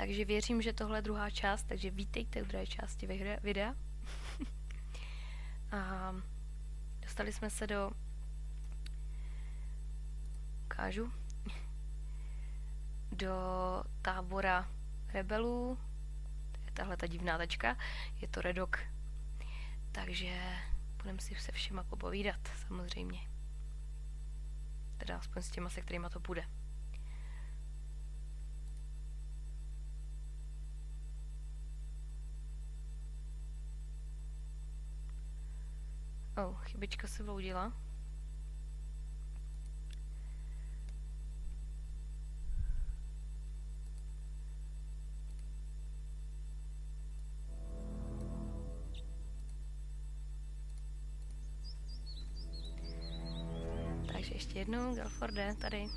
Takže věřím, že tohle je druhá část, takže vítejte u druhé části videa. A dostali jsme se do... Ukážu. Do tábora rebelů. To je tahle ta divná tačka. Je to Reddock. Takže budeme si se všema popovídat, samozřejmě. Teda aspoň s těma, se kterýma to půjde. Chybička se vloudila. Takže ještě jednou, Galforde, tady.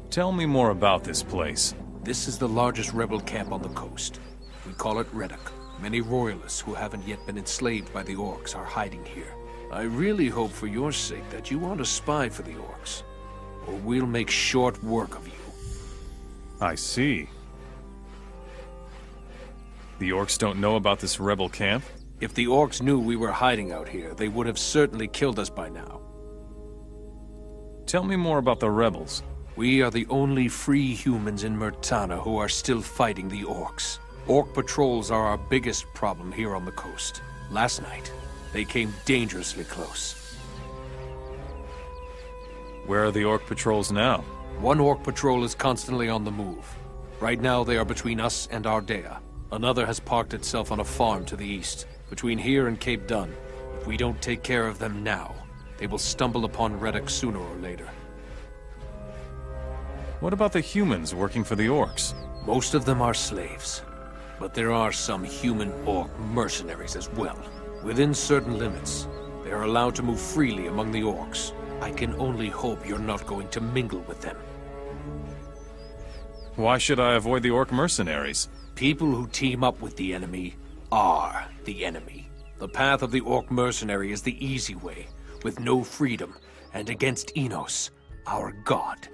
Tell me more about this place. This is the largest rebel camp on the coast. We call it Reddocku. Many royalists who haven't yet been enslaved by the orcs are hiding here. I really hope for your sake that you aren't a spy for the orcs, or we'll make short work of you. I see. The orcs don't know about this rebel camp? If the orcs knew we were hiding out here, they would have certainly killed us by now. Tell me more about the rebels. We are the only free humans in Murtana who are still fighting the orcs. Orc patrols are our biggest problem here on the coast. Last night, they came dangerously close. Where are the orc patrols now? One orc patrol is constantly on the move. Right now they are between us and Ardea. Another has parked itself on a farm to the east, between here and Cape Dun. If we don't take care of them now, they will stumble upon Reddocku sooner or later. What about the humans working for the orcs? Most of them are slaves. But there are some human-orc mercenaries as well. Within certain limits, they are allowed to move freely among the orcs. I can only hope you're not going to mingle with them. Why should I avoid the orc mercenaries? People who team up with the enemy are the enemy. The path of the orc mercenary is the easy way, with no freedom, and against Enos, our god.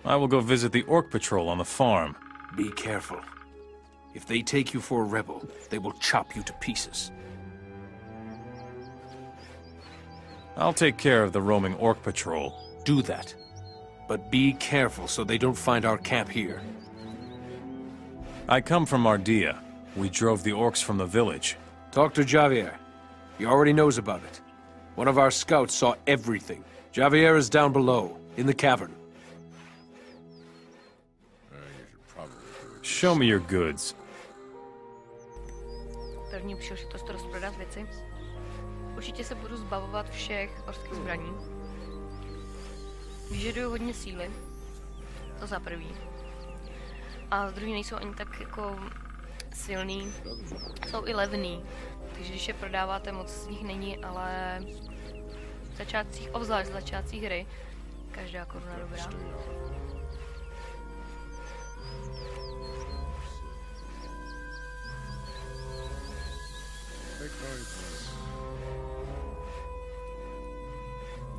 I will go visit the orc patrol on the farm. Be careful. If they take you for a rebel, they will chop you to pieces. I'll take care of the roaming orc patrol. Do that. But be careful so they don't find our camp here. I come from Ardea. We drove the orcs from the village. Talk to Javier. He already knows about it. One of our scouts saw everything. Javier is down below, in the cavern. Show me your goods. První příležitost rozprodat věci. Určitě se budu zbavovat všech orských zbraní. Vyžaduju hodně síly. To za prvý. A za druhý nejsou ani tak jako silný. Jsou i levný. Takže když je prodáváte, moc z nich není, ale v začátcích, obzvlášť v začátcích hry, každá koruna dobrá.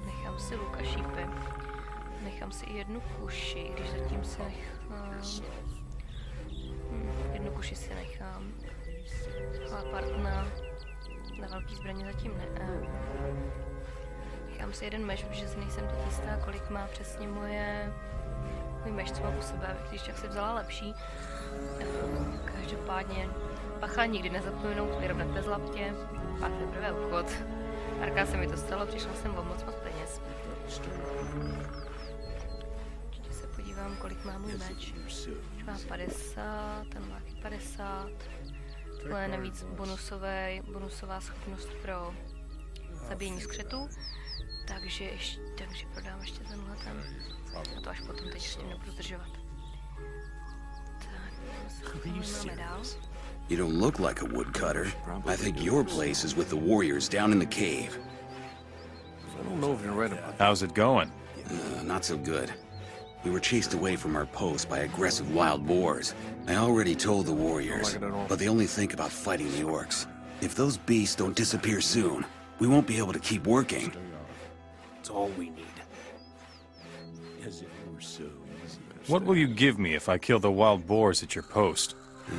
Nechám si luk a šípy. Nechám si i jednu kuši, když zatím se nechám... jednu kuši si nechám. Ale part na velký zbraně zatím ne. Nechám si jeden meč, protože si nejsem teď jistá, kolik má přesně můj meč, co mám u sebe, když tak si vzala lepší. Každopádně bacha, nikdy nezapomenout vyrovnat bez laptě, pak teprve obchod. Párkrát se mi to stalo, přišla jsem o moc peněz. Určitě se podívám, kolik má můj meč. Už má 50, ten má 50. Tohle je navíc bonusová schopnost pro zabíjení skřetů. Takže prodám ještě tenhle ten. A to až potom, teď ještě nebudu zdržovat. Tak, máme dál. You don't look like a woodcutter. I think your place is with the warriors down in the cave. I don't know if you're right about that. How's it going? Not so good. We were chased away from our post by aggressive wild boars. I already told the warriors, but they only think about fighting the orcs. If those beasts don't disappear soon, we won't be able to keep working. It's all we need. What will you give me if I kill the wild boars at your post?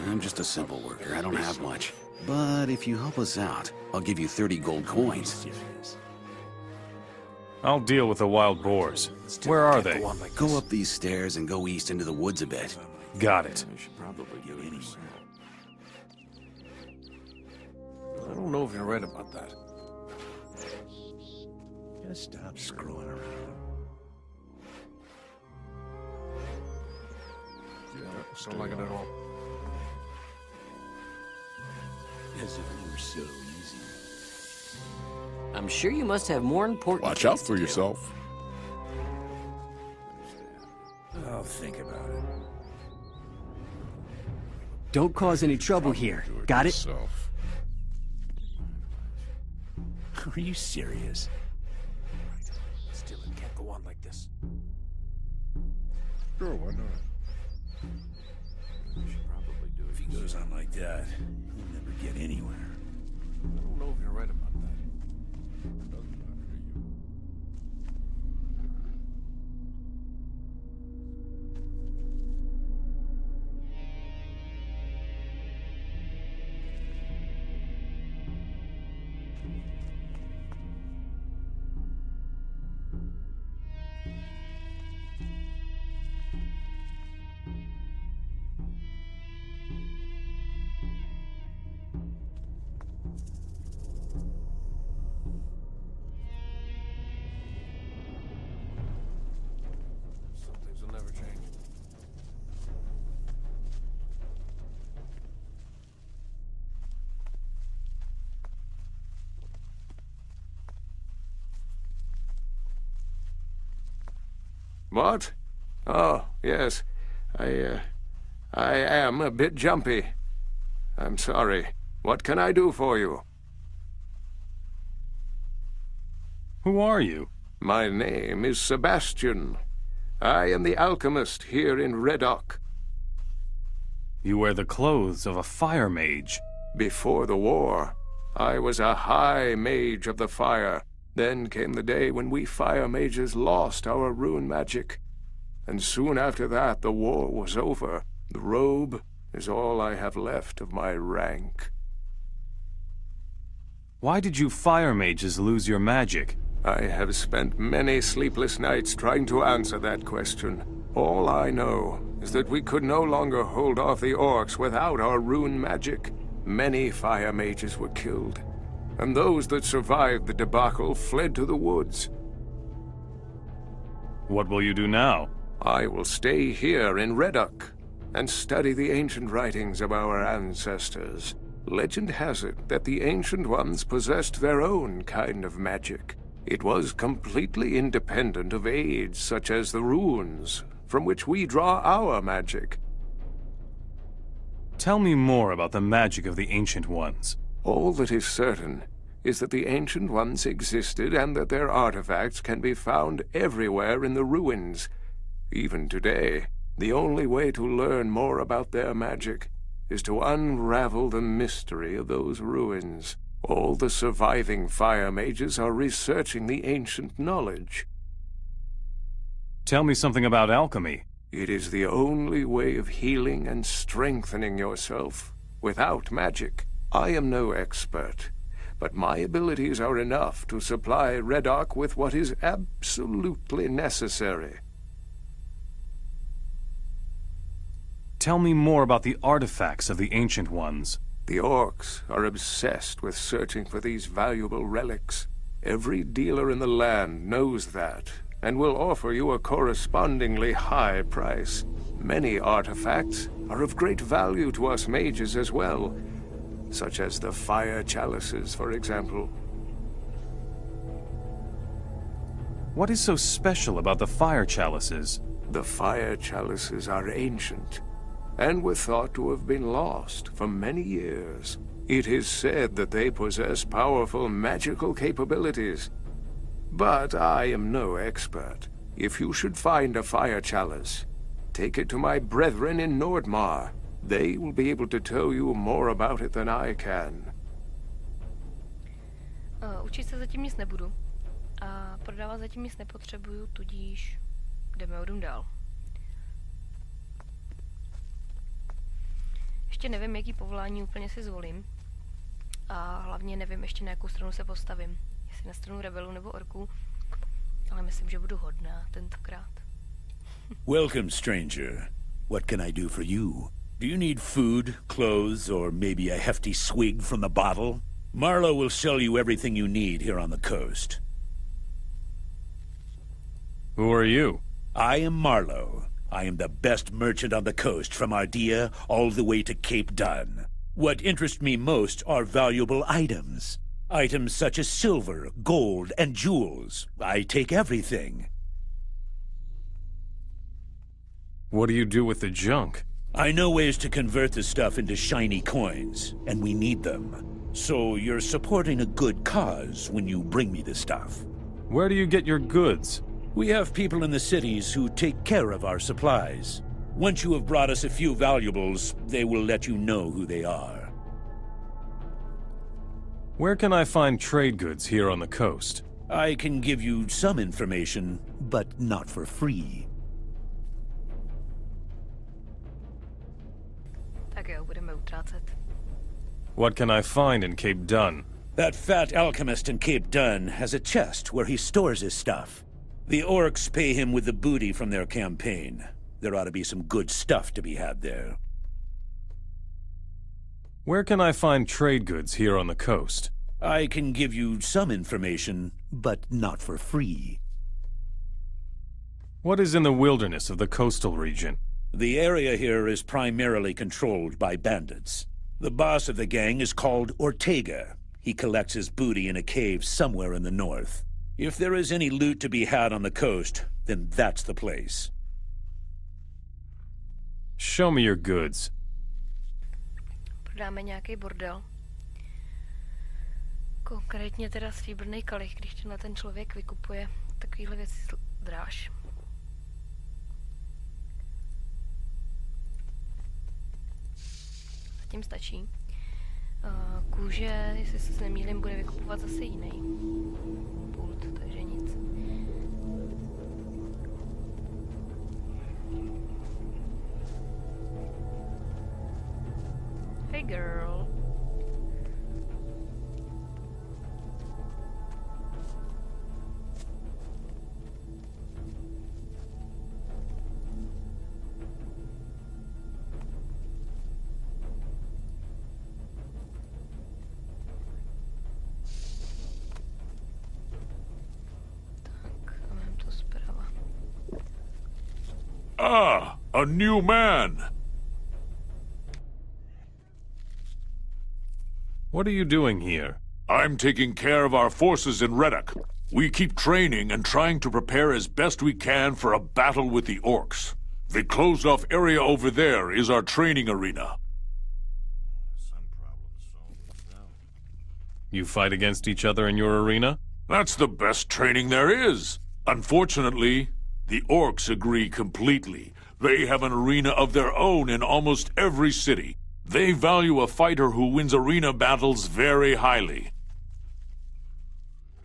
I'm just a simple worker. I don't have much. But if you help us out, I'll give you 30 gold coins. I'll deal with the wild boars. Where are they? Go up these stairs and go east into the woods a bit. Got it. I don't know if you're right about that. Just stop screwing around. Don't like it at all. As if it were so easy. I'm sure you must have more important Watch out things for to do. yourself. I'll think about it. Don't cause any trouble here. Got it? Yourself. Are you serious? Still, it can't go on like this. Sure, why not? If he goes on like that, he'll never get anywhere. I don't know if you're right about that. Some things will never change. What? Oh, yes. I am a bit jumpy. I'm sorry. What can I do for you? Who are you? My name is Sebastian. I am the alchemist here in Reddocku. You wear the clothes of a fire mage. Before the war, I was a high mage of the fire. Then came the day when we fire mages lost our rune magic. And soon after that, the war was over. The robe is all I have left of my rank. Why did you fire mages lose your magic? I have spent many sleepless nights trying to answer that question. All I know is that we could no longer hold off the orcs without our rune magic. Many fire mages were killed, and those that survived the debacle fled to the woods. What will you do now? I will stay here in Reddocku and study the ancient writings of our ancestors. Legend has it that the Ancient Ones possessed their own kind of magic. It was completely independent of aids such as the runes, from which we draw our magic. Tell me more about the magic of the Ancient Ones. All that is certain is that the Ancient Ones existed and that their artifacts can be found everywhere in the ruins. Even today, the only way to learn more about their magic is to unravel the mystery of those ruins. All the surviving fire mages are researching the ancient knowledge. Tell me something about alchemy. It is the only way of healing and strengthening yourself without magic. I am no expert, but my abilities are enough to supply Reddocku with what is absolutely necessary. Tell me more about the artifacts of the Ancient Ones. The orcs are obsessed with searching for these valuable relics. Every dealer in the land knows that, and will offer you a correspondingly high price. Many artifacts are of great value to us mages as well, such as the fire chalices, for example. What is so special about the fire chalices? The fire chalices are ancient, and were thought to have been lost for many years. It is said that they possess powerful magical capabilities. But I am no expert. If you should find a fire chalice, take it to my brethren in Nordmar. They will be able to tell you more about it than I can. Učit se zatím nic nebudu. A prodávat zatím nic nepotřebuju, tudíž jdeme o dům dál. Ještě nevím, jaký povolání úplně si zvolím. A hlavně nevím ještě, na jakou stranu se postavím. Jestli na stranu rebelů nebo orků. Ale myslím, že budu hodná tentokrát. Welcome, stranger. What can I do for you? Do you need food, clothes, or maybe a hefty swig from the bottle? Marlowe will sell you everything you need here on the coast. Who are you? I am Marlowe. I am the best merchant on the coast, from Ardea all the way to Cape Dun. What interests me most are valuable items. Items such as silver, gold, and jewels. I take everything. What do you do with the junk? I know ways to convert the stuff into shiny coins, and we need them. So you're supporting a good cause when you bring me the stuff. Where do you get your goods? We have people in the cities who take care of our supplies. Once you have brought us a few valuables, they will let you know who they are. Where can I find trade goods here on the coast? I can give you some information, but not for free. Tak jo, budeme utrácet. What can I find in Cape Dun? That fat alchemist in Cape Dun has a chest where he stores his stuff. The orcs pay him with the booty from their campaign. There ought to be some good stuff to be had there. Where can I find trade goods here on the coast? I can give you some information, but not for free. What is in the wilderness of the coastal region? The area here is primarily controlled by bandits. The boss of the gang is called Ortega. He collects his booty in a cave somewhere in the north. If there is any loot to be had on the coast, then that's the place. Show me your goods. Prodáme nějaký bordel. Konkrétně teda stříbrný kalich, když tenhle ten člověk vykupuje takovýhle věci dráž. Zatím stačí. Kůže, jestli se nemýlím, bude vykupovat zase jiný pult, takže nic. Hey girl. Ah, a new man! What are you doing here? I'm taking care of our forces in Reddocku. We keep training and trying to prepare as best we can for a battle with the orcs. The closed-off area over there is our training arena. You fight against each other in your arena? That's the best training there is. Unfortunately, the orcs agree completely. They have an arena of their own in almost every city. They value a fighter who wins arena battles very highly.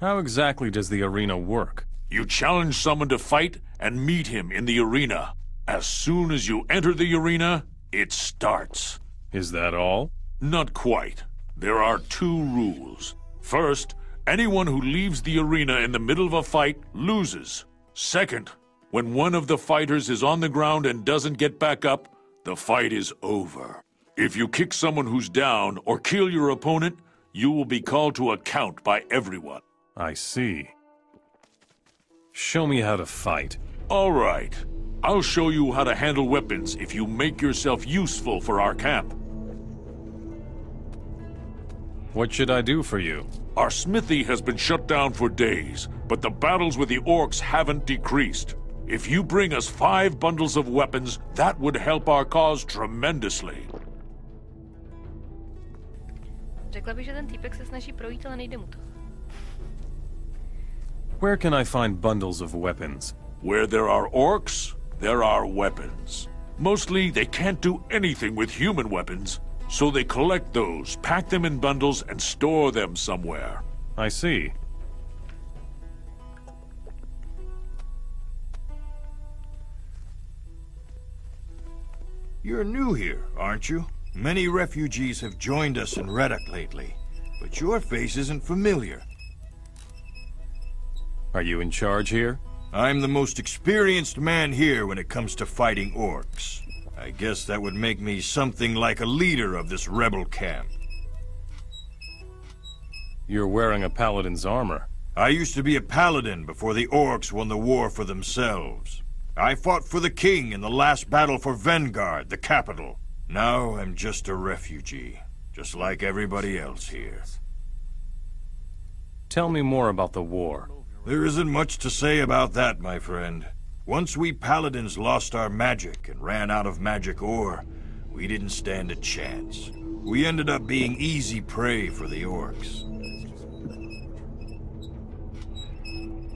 How exactly does the arena work? You challenge someone to fight and meet him in the arena. As soon as you enter the arena, it starts. Is that all? Not quite. There are two rules. First, anyone who leaves the arena in the middle of a fight loses. Second, when one of the fighters is on the ground and doesn't get back up, the fight is over. If you kick someone who's down or kill your opponent, you will be called to account by everyone. I see. Show me how to fight. All right. I'll show you how to handle weapons if you make yourself useful for our camp. What should I do for you? Our smithy has been shut down for days, but the battles with the orcs haven't decreased. If you bring us 5 bundles of weapons, that would help our cause tremendously. Řekla bych, že ten týpek se snaží projít, ale nejde mu to. Where can I find bundles of weapons? Where there are orcs, there are weapons. Mostly, they can't do anything with human weapons, so they collect those, pack them in bundles, and store them somewhere. I see. You're new here, aren't you? Many refugees have joined us in Reddocku lately, but your face isn't familiar. Are you in charge here? I'm the most experienced man here when it comes to fighting orcs. I guess that would make me something like a leader of this rebel camp. You're wearing a paladin's armor. I used to be a paladin before the orcs won the war for themselves. I fought for the king in the last battle for Vanguard, the capital. Now I'm just a refugee, just like everybody else here. Tell me more about the war. There isn't much to say about that, my friend. Once we paladins lost our magic and ran out of magic ore, we didn't stand a chance. We ended up being easy prey for the orcs.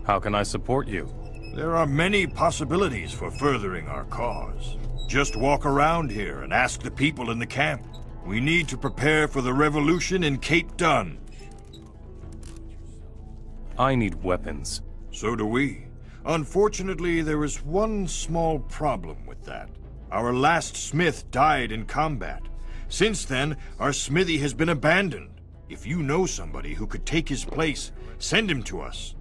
How can I support you? There are many possibilities for furthering our cause. Just walk around here and ask the people in the camp. We need to prepare for the revolution in Cape Dun. I need weapons. So do we. Unfortunately, there is one small problem with that. Our last smith died in combat. Since then, our smithy has been abandoned. If you know somebody who could take his place, send him to us.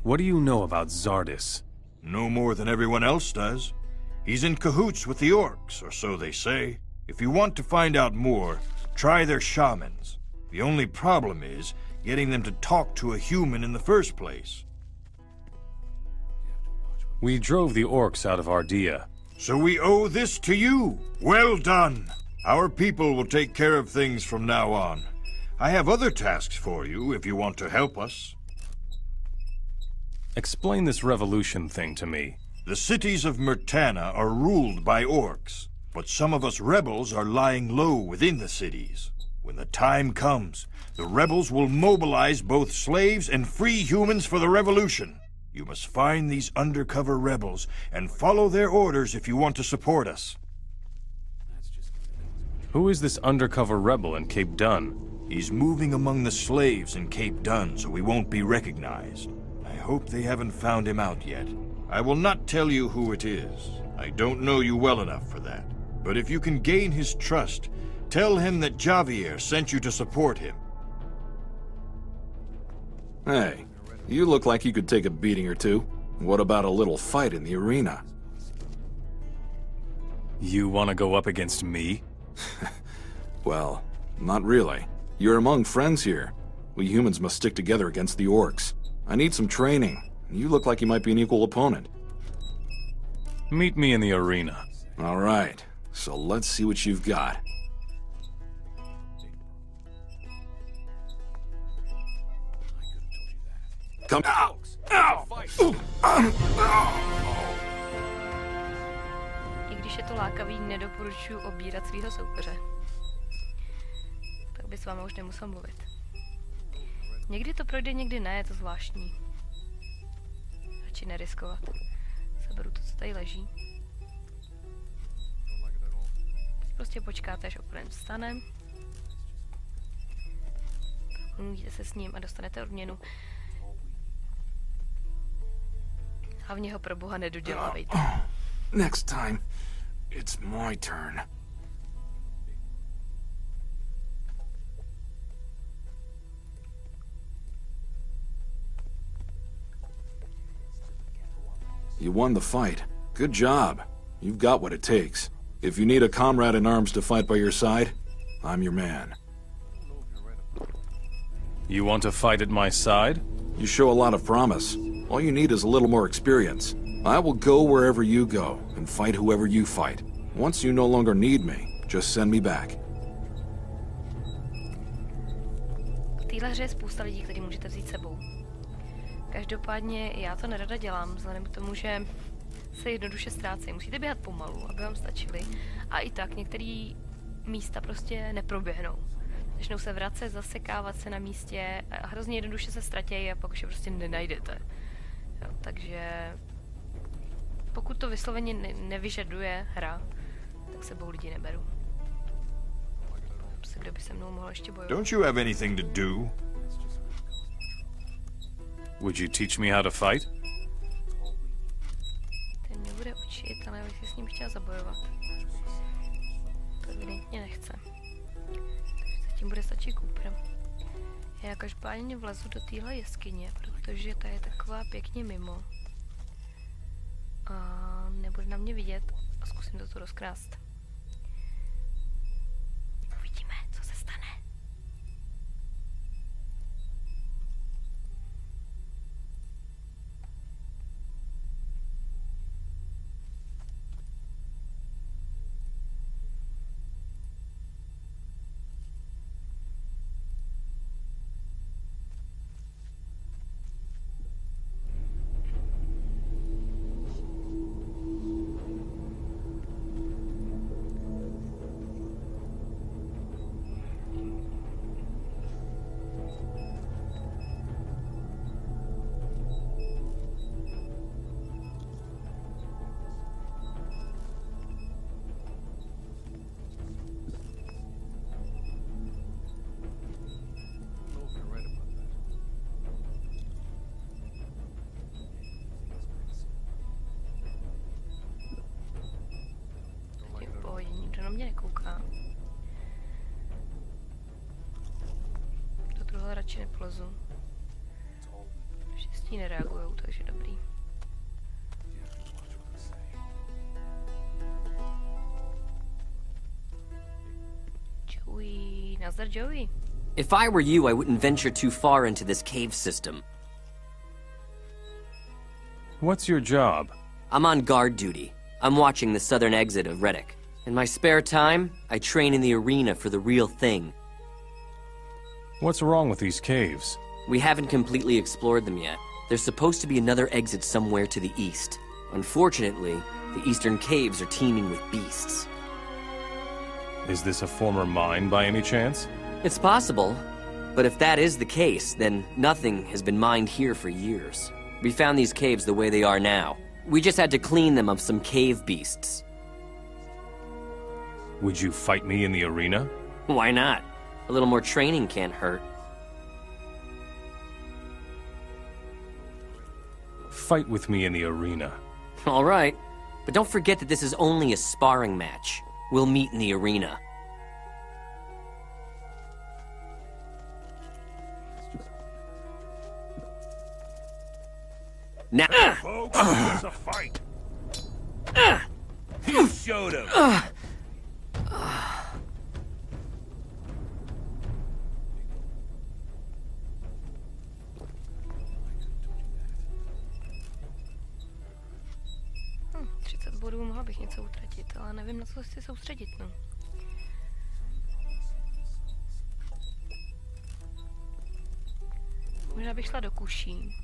What do you know about Zardis? No more than everyone else does. He's in cahoots with the orcs, or so they say. If you want to find out more, try their shamans. The only problem is getting them to talk to a human in the first place. We drove the orcs out of Ardea. So we owe this to you. Well done. Our people will take care of things from now on. I have other tasks for you if you want to help us. Explain this revolution thing to me. The cities of Myrtana are ruled by orcs, but some of us rebels are lying low within the cities. When the time comes, the rebels will mobilize both slaves and free humans for the revolution. You must find these undercover rebels and follow their orders if you want to support us. Who is this undercover rebel in Cape Dun? He's moving among the slaves in Cape Dun, so we won't be recognized. I hope they haven't found him out yet. I will not tell you who it is. I don't know you well enough for that. But if you can gain his trust, tell him that Javier sent you to support him. Hey, you look like you could take a beating or two. What about a little fight in the arena? You want to go up against me? Well, not really. You're among friends here. We humans must stick together against the orcs. I need some training. You look like you might be an equal opponent. Meet me in the arena. All right, so let's see what you've got. Come out! I když je to lákavý, nedoporučuji obírat svého soupeře. Tak by s váma už nemusel mluvit. Někdy to projde, někdy ne, je to zvláštní. Radši neriskovat. Seberu to, co tady leží. Prostě počkáte, až oponent vstane. Promluvíte se s ním a dostanete odměnu. Hlavně ho pro boha nedodělávejte. Next time, it's my turn. You won the fight. Good job. You've got what it takes. If you need a comrade in arms to fight by your side, I'm your man. You want to fight at my side? You show a lot of promise. All you need is a little more experience. I will go wherever you go and fight whoever you fight. Once you no longer need me, just send me back. V téhle hře je spousta lidí, který můžete vzít sebou. Každopádně já to nerada dělám, vzhledem k tomu, že se jednoduše ztrácejí. Musíte běhat pomalu, aby vám stačili. A i tak některé místa prostě neproběhnou. Začnou se vracet, zasekávat se na místě a hrozně jednoduše se ztratějí a pak už je prostě nenajdete. Jo, takže pokud to vysloveně nevyžaduje hra, tak sebou lidi neberu. Kdo by se mnou mohl ještě bojovat? Don't you have anything to do? Would you teach me how to fight? Ten mě bude učit. vyřešit, ale bych si s ním chtěla zabojovat. To evidentně nechce. Takže zatím bude stačit Cooper. Já každopádně vlezu do téhle jeskyně, protože ta je taková pěkně mimo. A nebude na mě vidět a zkusím to tu rozkrást. Uvidíme, co se stane. Na mě nekouká. Do druhého radši neplezu. Štěstí nereagujou, takže dobrý. Joey, nazdar Joey. If I were you, I wouldn't venture too far into this cave system. What's your job? I'm on guard duty. I'm watching the southern exit of Reddocku. In my spare time, I train in the arena for the real thing. What's wrong with these caves? We haven't completely explored them yet. There's supposed to be another exit somewhere to the east. Unfortunately, the eastern caves are teeming with beasts. Is this a former mine by any chance? It's possible, but if that is the case, then nothing has been mined here for years. We found these caves the way they are now. We just had to clean them of some cave beasts. Would you fight me in the arena? Why not? A little more training can't hurt. Fight with me in the arena. All right, but don't forget that this is only a sparring match. We'll meet in the arena. Now, folks, there's a fight. You showed him. Bodů mohla bych něco utratit, ale nevím, na co se chci soustředit, no. Možná bych šla do kuší.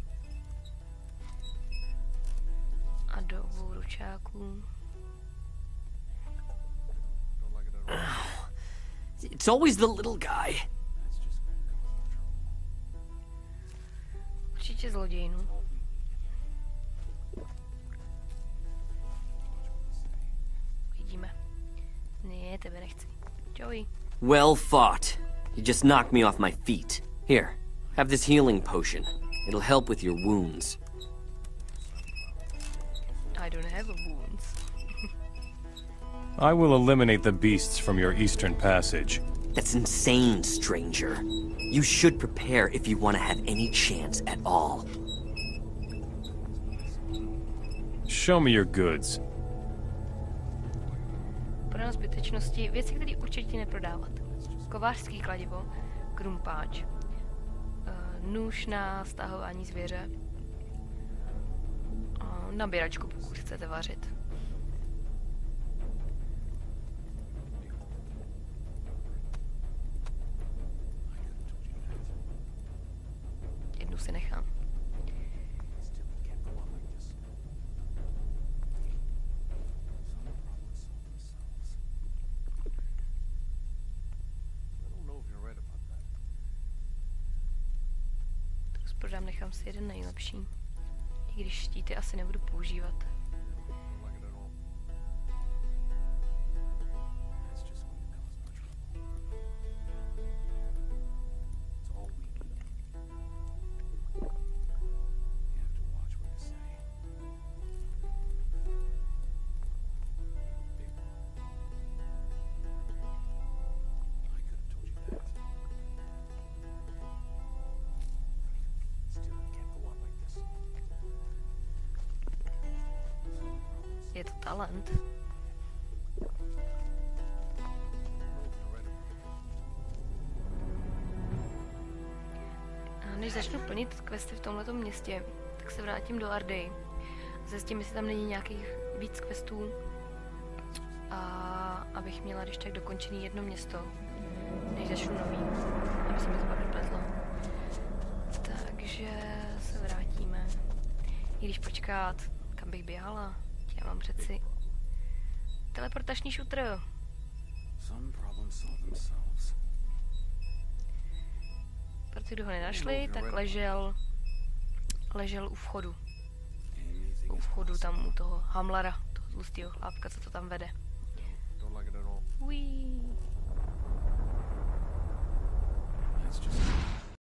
A do obou ručáků. It's always the little guy. Určitě zloděj, no. Ne, tebe nechci. Joey. Well fought. You just knocked me off my feet. Here, have this healing potion. It'll help with your wounds. I don't have wounds. I will eliminate the beasts from your eastern passage. That's insane, stranger. You should prepare if you want to have any chance at all. Show me your goods. Pro zbytečnosti věci, které určitě neprodávat. Kovářský kladivo, krumpáč, nůž na stahování zvěře, nabíračku, pokud chcete vařit. Jednu si nechám. Prodám, nechám si jeden nejlepší. I když štíty asi nebudu používat. Je to talent. A než začnu plnit questy v tomhleto městě, tak se vrátím do Ardei. Zjistím, jestli tam není nějakých víc questů. A abych měla když tak dokončený jedno město, než začnu nový. Aby se mi to pak nepletlo. Takže se vrátíme. I když počkat, kam bych běhala? Já mám přeci teleportační šutr. Pro ty, kdo ho nenašli, tak ležel u vchodu. U vchodu tam u toho Hamlara, toho tlustého chlápka, co to tam vede.